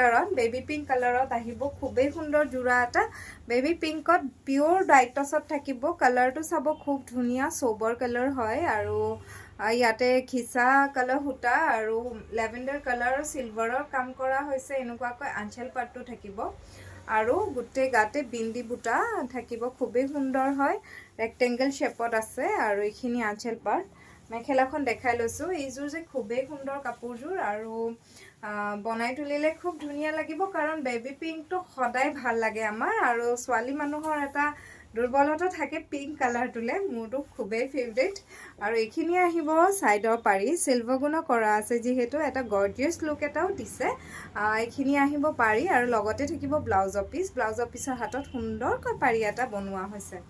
কালাৰত baby pink কালাৰত আহিব খুবেই সুন্দৰ জোৰা এটা বেবি পিংকত পিওৰ ডাইটছত থাকিব কালাৰটো চাব খুব ধুনীয়া সোবৰ কালাৰ হয় আৰু ইয়াতে ঘিচা কালাৰ সূতা আৰু লেভেণ্ডাৰ কালাৰ সিলভাৰৰ কাম কৰা হৈছে এনেকুৱাকৈ আঁচল পাটটো থাকিব আৰু গুটে গাতে বিন্দি বুটা থাকিব খুবেই সুন্দৰ হয় ৰেক্টেংগল শেপত আছে আৰু এইখিনি আঁচল পাট মেখেলাখন দেখাই লৈছো এইযোৰ যে খুবেই সুন্দৰ কাপোৰযোৰ আৰু বনাই তুলিলে খুব ধুনীয়া লাগিব কাৰণ বেবি পিংকটো সদায় ভাল লাগে আমাৰ আৰু ছোৱালী মানুহৰ এটা দুৰ্বলতা থাকে পিংক কালাৰটোলে মোৰটো খুবেই ফেভৰেট আৰু এইখিনি আহিব সাইডৰ পাৰি সিলভাৰ কৰা আছে যিহেতু এটা গৰ্জিয়াছ লুক এটাও দিছে এইখিনি আহিব পাৰি আৰু লগতে থাকিব ব্লাউজৰ পিছৰ হাতত সুন্দৰকৈ পাৰি এটা বনোৱা হৈছে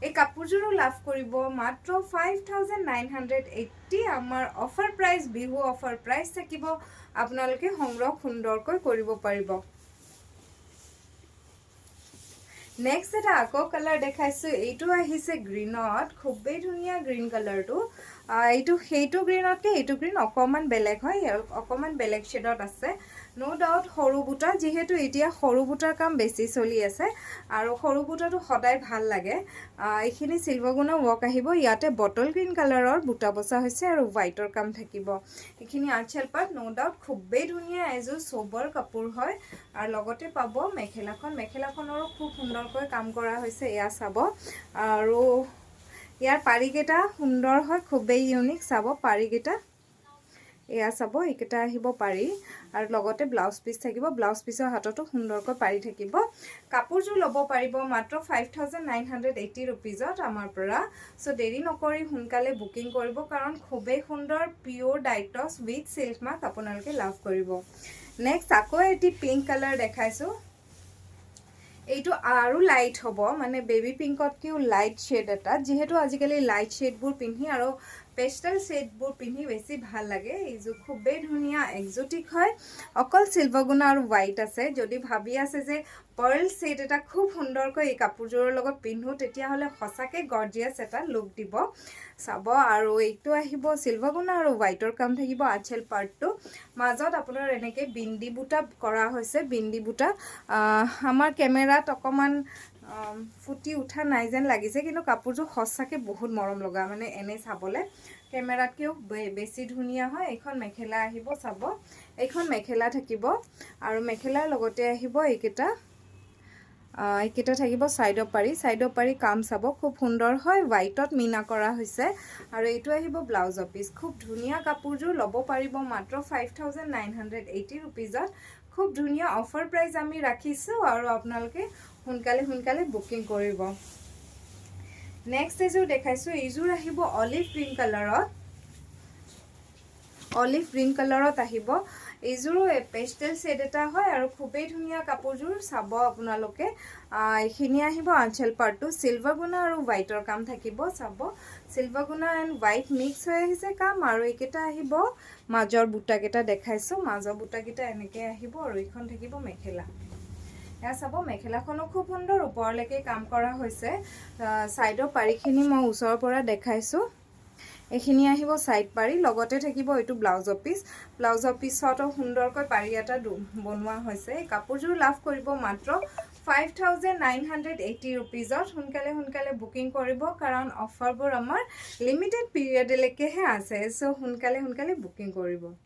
এই কাপোৰযোৰো লাভ কৰিব মাত্ৰ 5980 আমাৰ offer price Bihu offer price থাকিব আপোনালোকে সংগ্ৰহ সুন্দৰকৈ কৰিব পাৰিব নেক্সট এটা আকৌ কালাৰ দেখাইছো এইটো আহিছে গ্ৰীনত খুবেই ধুনীয়া গ্ৰীন কালাৰটো এইটো হেইটো গ্ৰীনতকে এইটো গ্ৰীন অকমান বেলেগ হয় অকমান বেলেগ শেডত আছে নো ডাউট সৰু বুটা যেহেতু এতিয়া সৰু বুটাৰ কাম বেছি চলি আছে আৰু সৰু বুটাটো সদায় ভাল লাগে এইখিনি সিলভাৰ ৱৰ্ক আহিব ইয়াতে বটল গ্ৰীন কালাৰৰ বুটা বসা হৈছে আৰু হোৱাইটৰ কাম থাকিব এইখিনি আঁচল পাট নো ডাউট খুবেই ধুনীয়া এযোৰ সোবৰ কাপোৰ হয় আৰু লগতে পাব মেখেলাখনৰো খুব সুন্দৰকৈ কাম কৰা হৈছে এয়া চাব আৰু ইয়াৰ পাৰিকেটা সুন্দৰ হয় খুবেই ইউনিক চাব পাৰিকেটা এয়া চাব এইকেটা আহিব পাৰি আৰু লগতে ব্লাউজ পিস থাকিব ব্লাউজ পিসৰ হাতটো সুন্দৰকৈ পাৰি থাকিব কাপোৰযোৰ ল'ব পাৰিব মাত্ৰ 5980 रुपीजত আমাৰ পৰা সো দেৰি নকৰি সোনকালে বুকিং কৰিব কাৰণ খুবেই সুন্দৰ pure tights with silk mark আপোনালোকে লাভ কৰিব নেক্সট আকৌ এটি পিংক কালাৰ দেখাইছো এইটো আৰু লাইট হ'ব মানে বেবি পিংকতকেও লাইট শেড এটা যেহেতু আজিকালি লাইট শেডবোৰ পিন্ধি আৰু পেস্টেল শেডবোৰ পিন্ধি বেছি ভাল লাগে এইযোৰ খুবেই ধুনীয়া এক্সোটিক হয় অকল সিলভাৰ আৰু হোৱাইট আছে যদি ভাবি আছে যে পাৰ্ল শেড এটা খুব সুন্দৰকৈ এই কাপোৰযোৰৰ লগত পিন্ধো তেতিয়া হলে হসাকে গৰ্জিয়াস এটা লুক দিব চাব আৰু এইটো আহিব সিলভাৰ আৰু হোৱাইটৰ কাম থাকিব আঁচল পাৰ্টটো মাজত আপোনাৰ এনেকে বিন্দি বুটা কৰা হৈছে বিন্দি বুটা আমাৰ কেমেৰাত অকমান ফুটি উঠা নাই যেন লাগিছে কিন্তু কাপোৰযোৰ হসাকে বহুত মৰম লগা মানে এনে চাবলে কেমেৰাতকেও বেছি ধুনীয়া হয় এখন মেখেলা আহিব চাব এখন মেখেলা থাকিব আৰু মেখেলাৰ লগতে আহিব এইকেটা থাকিব সাইডৰ পাৰি কাম চাব খুব সুন্দৰ হয় হোৱাইটত মিনা কৰা হৈছে আৰু এইটো আহিব ব্লাউজৰ পিস খুব ধুনীয়া কাপোৰযোৰ ল'ব পাৰিব মাত্ৰ 5980 रुपीजত খুব ধুনীয়া অফাৰ প্ৰাইস আমি ৰাখিছো আৰু আপোনালোকে সোনকালে বুকিং কৰিব নেক্সট এযোৰ দেখাইছো এইযোৰ আহিব অলিভ গ্ৰীন কালাৰত আহিব এইযোৰো পেস্টেল শেড এটা হয় আৰু খুবেই ধুনীয়া কাপোৰযোৰ চাব আপোনালোকে এইখিনি আহিব আঁচল পাটটো সিলভাৰ আৰু হোৱাইটৰ কাম থাকিব চাব সিলভাৰ এণ্ড হোৱাইট মিক্স হৈ আহিছে কাম আৰু এইকেটা আহিব মাজৰ বুটাকেটা দেখাইছো মাজৰ বুটাকেটা এনেকে আহিব আৰু এইখন থাকিব মেখেলা এয়া চাব মেখেলাখনো খুব সুন্দৰ ওপৰলৈকে কাম কৰা হৈছে সাইডৰ পাৰিখিনি মই ওচৰৰ পৰা দেখাইছো এইখিনি আহিব সাইড পাৰি লগতে থাকিব এইটো ব্লাউজৰ পিছতো সুন্দৰকৈ পাৰি এটা বনোৱা হৈছে কাপোৰযোৰ লাভ কৰিব মাত্ৰ 5980 रुपीजত সোনকালে বুকিং কৰিব কাৰণ অফাৰবোৰ আমাৰ লিমিটেড পিৰিয়ডলৈকেহে আছে সো সোনকালে বুকিং কৰিব